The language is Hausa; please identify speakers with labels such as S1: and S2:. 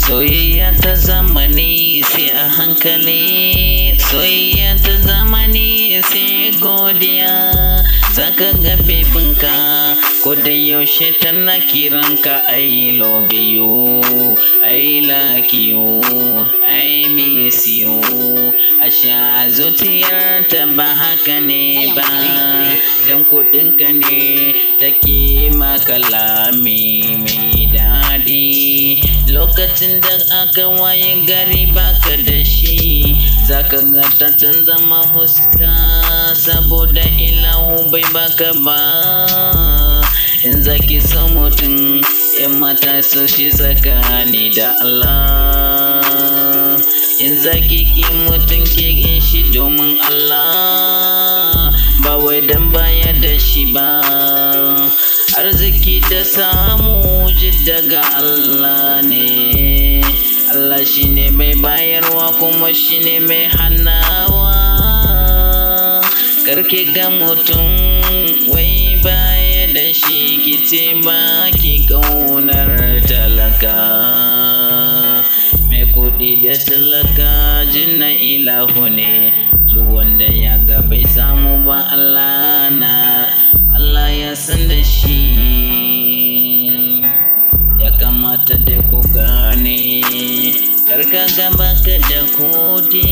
S1: Soyayya ta zamani sai a hankali, soyayya ta zamani sai godiya. Zaka ga bebinka ko da yaushe tana kiranka I love you, I like you, I miss you. Asha zuciyarta ba haka ne ba, dan kuɗinka ne take maka lami mai daɗi. Lokacin da aka waye gari baka da shi, zaka ga ta zama huska saboda ilahu bai baka ba. In zaki so mutum, yan mata so shi tsakani da Allah. In zaki ki mutum ki shi domin Allah, ba wai dan baya da shi ba. Arziki da samu ji daga Allah ne, Allah shine mai bayarwa kuma shine mai hanawa. Karki ga mutum wai baya da shi ki ce ba ki kaunar talaka. Mai kudi da talaka jinna ilahu ne, wanda ya ga bai samu ba Allah ya san da shi. Ya kamata da ku gane, karka ga baka da kudi